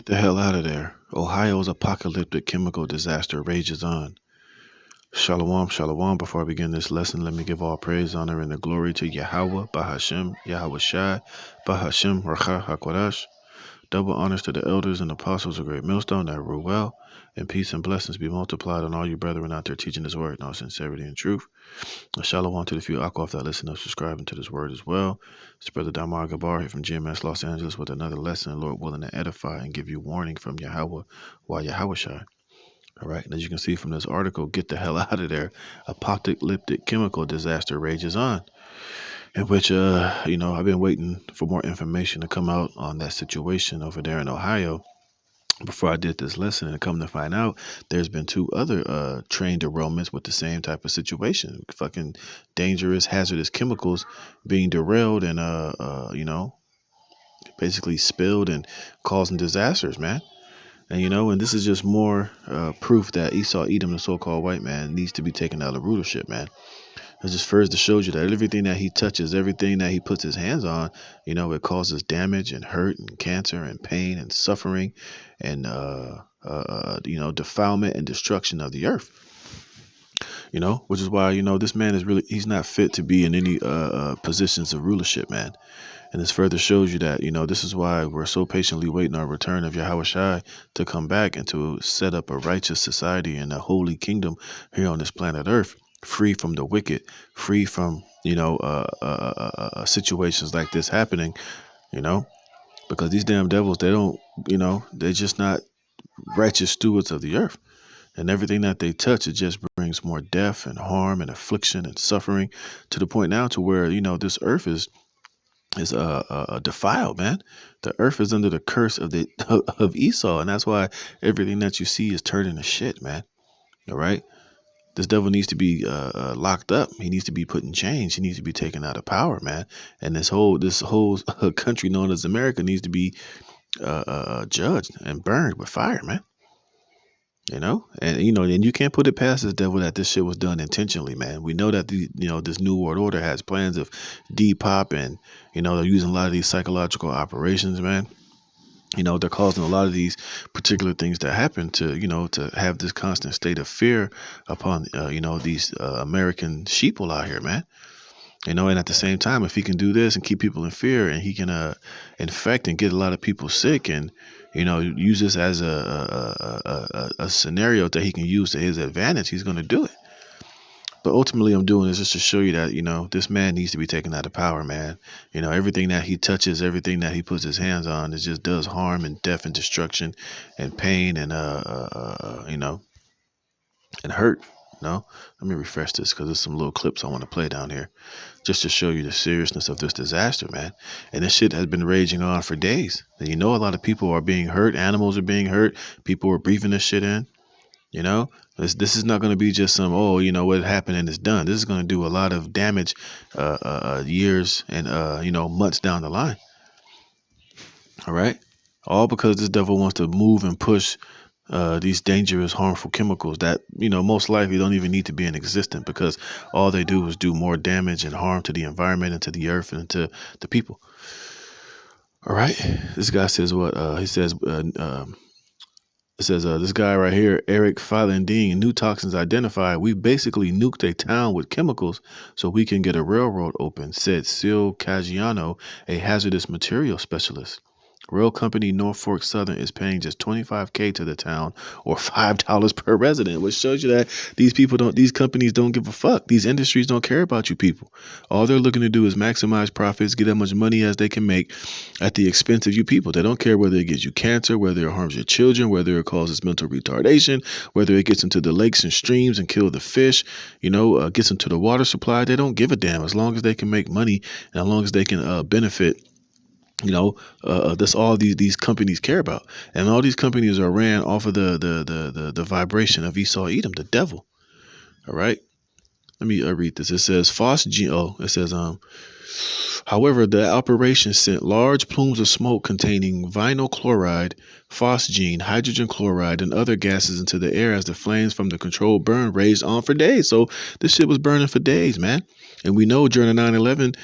Get the hell out of there. Ohio's apocalyptic chemical disaster rages on. Shalom, shalom. Before I begin this lesson, let me give all praise, honor, and the glory to Yahweh, Bahashem, Yahweh Shai, Bahashem, Racha HaKodesh. Double honors to the elders and apostles of Great Millstone that rule well, and peace and blessings be multiplied on all you brethren out there teaching this word in all sincerity and truth. Shalom to the few Akoff that listen and subscribing to this word as well. It's Brother Damar Gabar here from GMS Los Angeles with another lesson, Lord willing to edify and give you warning from Yahweh while Yahweh Shai. All right, and as you can see from this article, get the hell out of there. Apocalyptic chemical disaster rages on. In which, I've been waiting for more information to come out on that situation over there in Ohio before I did this lesson, and come to find out there's been two other train derailments with the same type of situation. Fucking dangerous, hazardous chemicals being derailed and basically spilled and causing disasters, man. And this is just more proof that Esau Edom, the so-called white man, needs to be taken out of rulership, man. It just further shows you that everything that he touches, everything that he puts his hands on, it causes damage and hurt and cancer and pain and suffering and, defilement and destruction of the earth. Which is why, this man he's not fit to be in any positions of rulership, man. And this further shows you that, this is why we're so patiently waiting our return of Yahweh Shai to come back and to set up a righteous society and a holy kingdom here on this planet Earth, free from the wicked, free from, situations like this happening, because these damn devils, they're just not righteous stewards of the earth. And everything that they touch, it just brings more death and harm and affliction and suffering to the point now to where, this earth is defiled, man. The earth is under the curse of Esau, and that's why everything that you see is turned into shit, man. All right, this devil needs to be locked up. He needs to be put in chains. He needs to be taken out of power, man. And this whole country known as America needs to be judged and burned with fire, man. And you can't put it past this devil that this shit was done intentionally, man. We know that this New World Order has plans of Depop and they're using a lot of these psychological operations, man. They're causing a lot of these particular things to happen to have this constant state of fear upon these American sheeple out here, man. And at the same time, if he can do this and keep people in fear, and he can infect and get a lot of people sick, and use this as a scenario that he can use to his advantage, he's going to do it. But ultimately, I'm doing this just to show you that this man needs to be taken out of power, man. Everything that he touches, everything that he puts his hands on, it just does harm and death and destruction and pain and and hurt. Let me refresh this because there's some little clips I want to play down here just to show you the seriousness of this disaster, man. And this shit has been raging on for days. And a lot of people are being hurt. Animals are being hurt. People are breathing this shit in. This is not going to be just some, what happened and it's done. This is going to do a lot of damage years and, months down the line. All right. All because this devil wants to move and push these dangerous, harmful chemicals that, most likely don't even need to be in existence, because all they do is do more damage and harm to the environment and to the earth and to the people. All right. This guy says what? He says, this guy right here, Eric Filandine, new toxins identified. We basically nuked a town with chemicals so we can get a railroad open, said Sil Caggiano, a hazardous material specialist. Rail company Norfolk Southern is paying just $25K to the town, or $5 per resident, which shows you that these companies don't give a fuck. These industries don't care about you people. All they're looking to do is maximize profits, get as much money as they can make at the expense of you people. They don't care whether it gives you cancer, whether it harms your children, whether it causes mental retardation, whether it gets into the lakes and streams and kill the fish, gets into the water supply. They don't give a damn as long as they can make money and as long as they can benefit. That's all these companies care about, and all these companies are ran off of the vibration of Esau Edom, the devil. All right, let me read this. It says However, the operation sent large plumes of smoke containing vinyl chloride, phosgene, hydrogen chloride, and other gases into the air as the flames from the controlled burn raged on for days. So this shit was burning for days, man. And we know during the 9/11,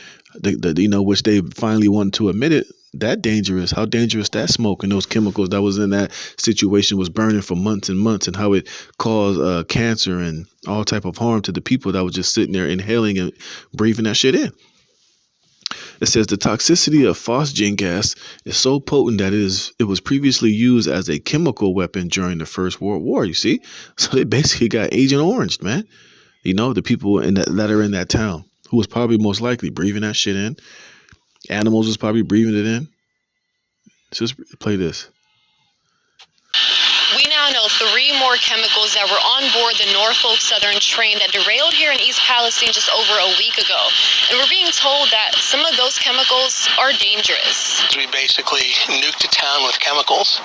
which they finally wanted to admit it, that dangerous, how dangerous that smoke and those chemicals that was in that situation was burning for months and months, and how it caused cancer and all type of harm to the people that was just sitting there inhaling and breathing that shit in. It says the toxicity of phosgene gas is so potent that it was previously used as a chemical weapon during the First World War. You see, so they basically got Agent Orange, man. The people that are in that town who was probably most likely breathing that shit in. Animals was probably breathing it in. Let's just play this. We now know 3 more chemicals that were on board the Norfolk Southern train that derailed here in East Palestine just over a week ago. And we're being told that some of those chemicals are dangerous. We basically nuked a town with chemicals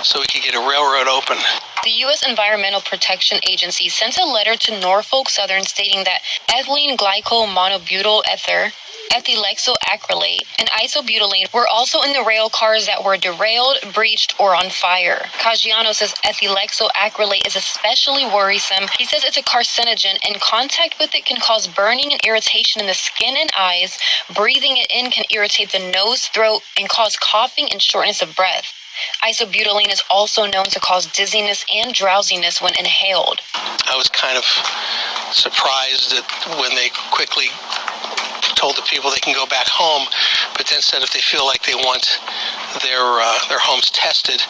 so we could get a railroad open. The U.S. Environmental Protection Agency sent a letter to Norfolk Southern stating that ethylene glycol monobutyl ether, ethylexoacrylate, and isobutylene were also in the rail cars that were derailed, breached, or on fire. Caggiano says ethylexoacrylate is especially worrisome. He says it's a carcinogen, and contact with it can cause burning and irritation in the skin and eyes. Breathing it in can irritate the nose, throat, and cause coughing and shortness of breath. Isobutylene is also known to cause dizziness and drowsiness when inhaled. I was kind of surprised that when they quickly told the people they can go back home, but then said if they feel like they want their homes tested,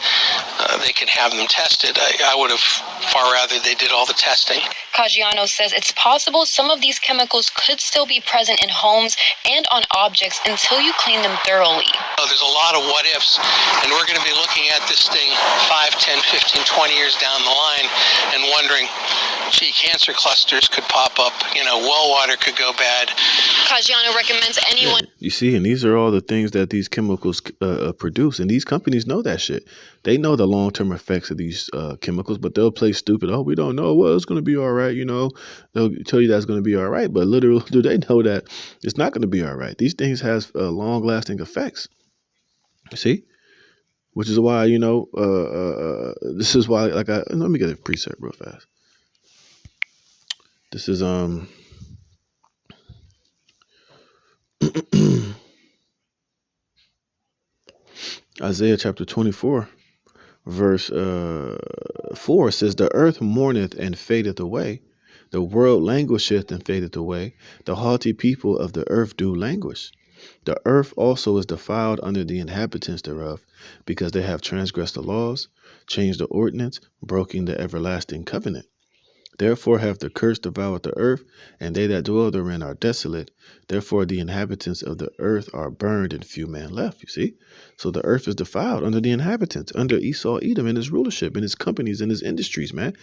they can have them tested. I would have far rather they did all the testing. Caggiano says it's possible some of these chemicals could still be present in homes and on objects until you clean them thoroughly. There's a lot of what ifs, and we're going to be looking at this thing 5, 10, 15, 20 years down the line and wondering, gee, cancer clusters could pop up, well water could go bad. Caggiano recommends anyone... You see, and these are all the things that these chemicals produce, and these companies know that shit. They know the long-term effects of these chemicals, but they'll play stupid. Oh, we don't know. Well, it's going to be all right, They'll tell you that's going to be all right, but literally, do they know that it's not going to be all right? These things have long-lasting effects. You see? Which is why, this is why, let me get a preset real fast. This is, Isaiah chapter 24, verse 4 says, the earth mourneth and fadeth away. The world languisheth and fadeth away. The haughty people of the earth do languish. The earth also is defiled under the inhabitants thereof, because they have transgressed the laws, changed the ordinance, broken the everlasting covenant. Therefore hath the curse devoured the earth, and they that dwell therein are desolate. Therefore the inhabitants of the earth are burned, and few men left. You see? So the earth is defiled under the inhabitants, under Esau, Edom, and his rulership, and his companies, and his industries, man.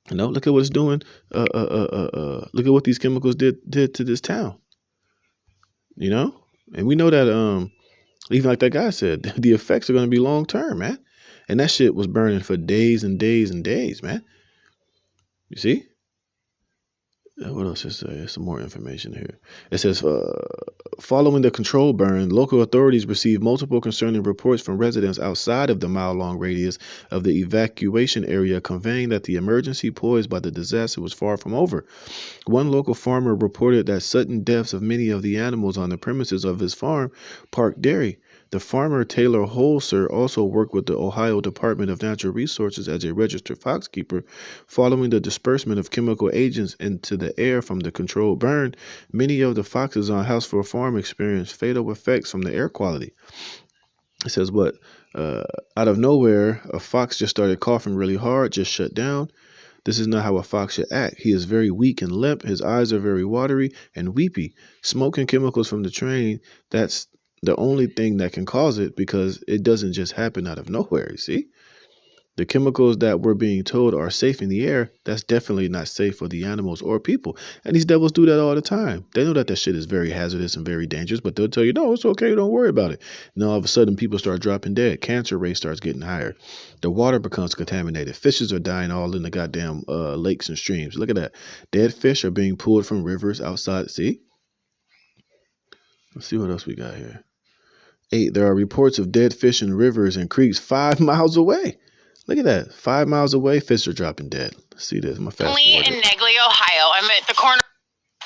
Look at what it's doing. Look at what these chemicals did to this town. And we know that even like that guy said, the effects are going to be long term, man. And that shit was burning for days and days and days, man. You see? What else is there? Some more information here. It says, following the control burn, local authorities received multiple concerning reports from residents outside of the mile-long radius of the evacuation area, conveying that the emergency posed by the disaster was far from over. One local farmer reported that sudden deaths of many of the animals on the premises of his farm, Park Dairy. The farmer, Taylor Holzer, also worked with the Ohio Department of Natural Resources as a registered foxkeeper. Following the disbursement of chemical agents into the air from the controlled burn, many of the foxes on Houseful Farm experienced fatal effects from the air quality. It says, out of nowhere, a fox just started coughing really hard, just shut down. This is not how a fox should act. He is very weak and limp. His eyes are very watery and weepy. Smoke and chemicals from the train, that's the only thing that can cause it, because it doesn't just happen out of nowhere, you see? The chemicals that we're being told are safe in the air, that's definitely not safe for the animals or people. And these devils do that all the time. They know that that shit is very hazardous and very dangerous, but they'll tell you, no, it's okay, don't worry about it. And all of a sudden, people start dropping dead. Cancer rate starts getting higher. The water becomes contaminated. Fishes are dying all in the goddamn lakes and streams. Look at that. Dead fish are being pulled from rivers outside. See? Let's see what else we got here. 8. There are reports of dead fish in rivers and creeks 5 miles away. Look at that. 5 miles away, fish are dropping dead. Let's see this. I'm going to fast forward In Negley, Ohio. I'm at the corner.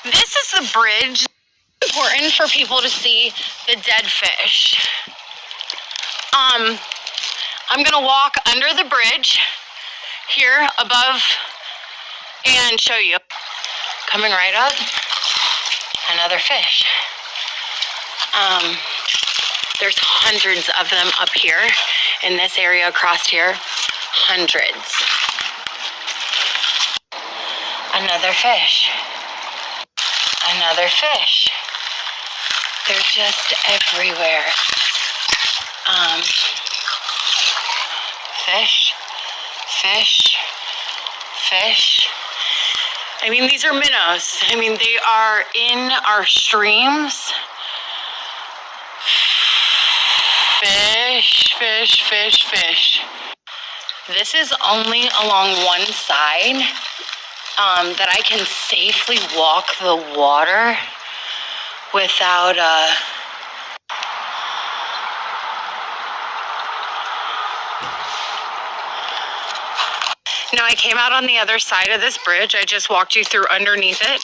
This is the bridge. It's important for people to see the dead fish. I'm going to walk under the bridge here above and show you. Coming right up, another fish. There's hundreds of them up here in this area across here. Hundreds. Another fish. Another fish. They're just everywhere. Fish. Fish. Fish. I mean, these are minnows. I mean, they are in our streams. Fish, fish, fish, fish. This is only along one side that I can safely walk the water without Now I came out on the other side of this bridge. I just walked you through underneath it.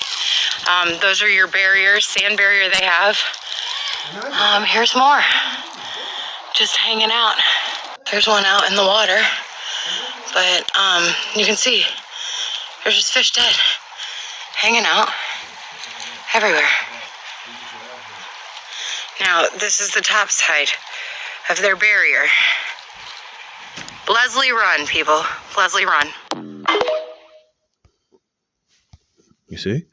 Those are your barriers, sand barrier they have. Here's more. Just hanging out. There's one out in the water. But you can see there's just fish dead. Hanging out everywhere. Now this is the top side of their barrier. Leslie run, people. Leslie run. You see? And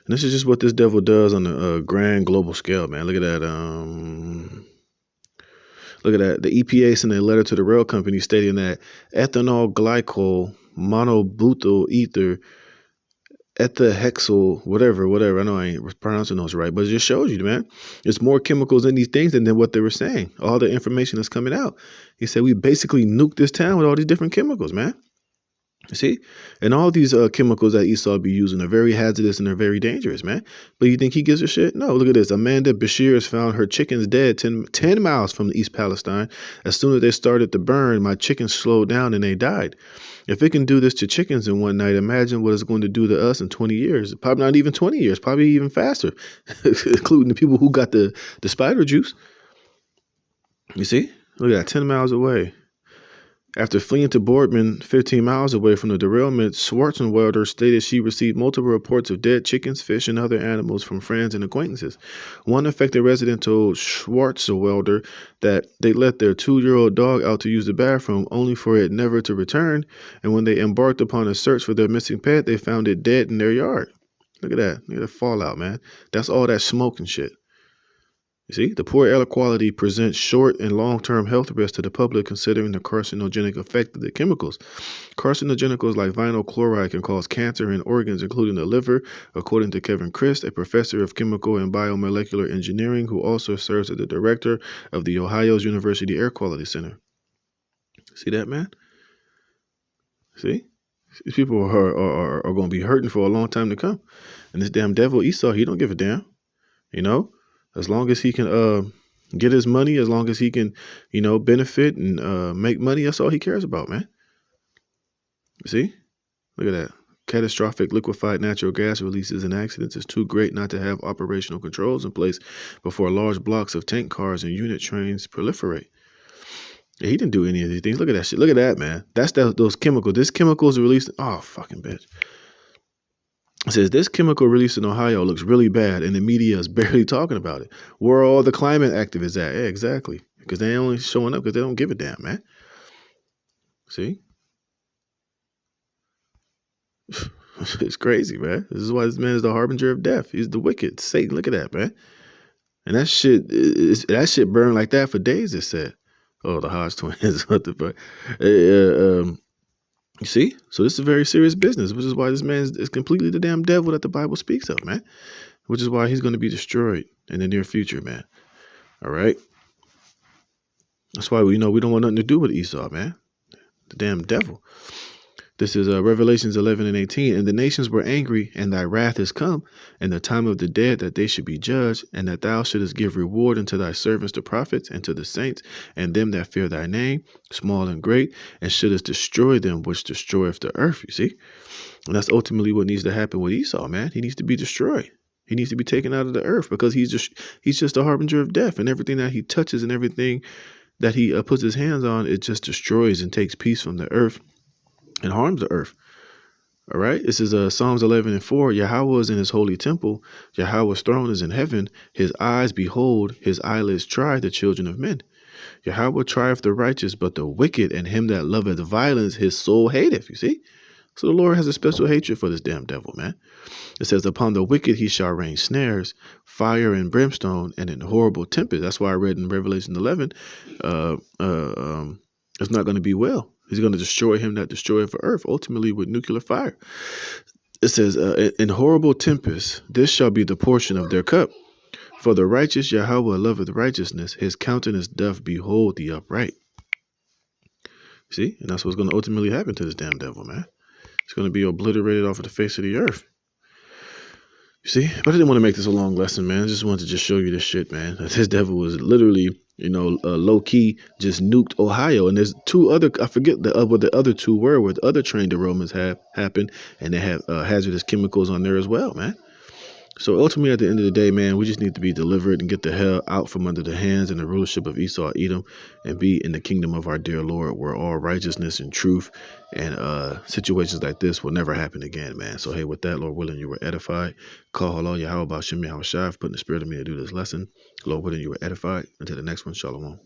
this is just what this devil does on a grand global scale, man. Look at that. Look at that. The EPA sent a letter to the rail company stating that ethanol glycol monobutyl ether ethahexyl whatever. I know I ain't pronouncing those right, but it just shows you, man. There's more chemicals in these things than what they were saying. All the information that's coming out. He said we basically nuked this town with all these different chemicals, man. You see? And all these chemicals that Esau be using are very hazardous and they're very dangerous, man. But you think he gives a shit? No, look at this. Amanda Bashir has found her chickens dead 10 miles from East Palestine. As soon as they started to burn, my chickens slowed down and they died. If it can do this to chickens in one night, imagine what it's going to do to us in 20 years. Probably not even 20 years, probably even faster, including the people who got the spider juice. You see? Look at that, 10 miles away. After fleeing to Boardman, 15 miles away from the derailment, Schwarzenwelder stated she received multiple reports of dead chickens, fish, and other animals from friends and acquaintances. One affected resident told Schwarzenwelder that they let their 2-year-old dog out to use the bathroom, only for it never to return, and when they embarked upon a search for their missing pet, they found it dead in their yard. Look at that. Look at the fallout, man. That's all that smoke and shit. You see, the poor air quality presents short and long-term health risks to the public considering the carcinogenic effect of the chemicals. Carcinogenicals like vinyl chloride can cause cancer in organs, including the liver, according to Kevin Christ, a professor of chemical and biomolecular engineering who also serves as the director of the Ohio's University Air Quality Center. See that, man? See? These people are going to be hurting for a long time to come. And this damn devil Esau, he don't give a damn, you know? As long as he can get his money, as long as he can, benefit and make money, that's all he cares about, man. See? Look at that. Catastrophic liquefied natural gas releases in accidents is too great not to have operational controls in place before large blocks of tank cars and unit trains proliferate. Yeah, he didn't do any of these things. Look at that shit. Look at that, man. That's those chemicals. This chemical is released. Oh, fucking bitch. It says this chemical release in Ohio looks really bad and the media is barely talking about it. Where are all the climate activists at? Yeah, exactly. Because they ain't only showing up because they don't give a damn, man. See? It's crazy, man. This is why this man is the harbinger of death. He's the wicked. Satan, look at that, man. And that shit burned like that for days, it said. Oh, the Hodge twins. What the fuck? You see? So this is a very serious business, which is why this man is completely the damn devil that the Bible speaks of, man. Which is why he's going to be destroyed in the near future, man. All right? That's why we don't want nothing to do with Esau, man. The damn devil. This is Revelations 11 and 18. And the nations were angry, and thy wrath is come, and the time of the dead that they should be judged, and that thou shouldest give reward unto thy servants the prophets, and to the saints, and them that fear thy name, small and great, and shouldest destroy them which destroyeth the earth. You see? And that's ultimately what needs to happen with Esau, man. He needs to be destroyed. He needs to be taken out of the earth because he's just a harbinger of death, and everything that he touches and everything that he puts his hands on, it just destroys and takes peace from the earth and harms the earth. All right. This is Psalms 11 and 4. Yahweh is in his holy temple. Yahweh's throne is in heaven. His eyes behold, his eyelids try the children of men. Yahweh trieth the righteous, but the wicked and him that loveth violence, his soul hateth. You see? So the Lord has a special hatred for this damn devil, man. It says, upon the wicked he shall rain snares, fire and brimstone, and in horrible tempest. That's why I read in Revelation 11, it's not going to be well. He's going to destroy him that destroyeth the earth, ultimately with nuclear fire. It says, in horrible tempest, this shall be the portion of their cup. For the righteous Yahweh loveth righteousness, his countenance doth behold the upright. See? And that's what's going to ultimately happen to this damn devil, man. It's going to be obliterated off of the face of the earth. You see? But I didn't want to make this a long lesson, man. I just wanted to just show you this shit, man. This devil was literally, low-key just nuked Ohio. And there's two other, I forget what the other two were, where the other train derailments have happened. And they have hazardous chemicals on there as well, man. So ultimately, at the end of the day, man, we just need to be delivered and get the hell out from under the hands and the rulership of Esau, Edom, and be in the kingdom of our dear Lord, where all righteousness and truth and situations like this will never happen again, man. So, hey, with that, Lord willing, you were edified. Call hello, Yahweh, Shem, Yahweh Shai, for putting the spirit of me to do this lesson. Lord willing, you were edified. Until the next one, Shalom.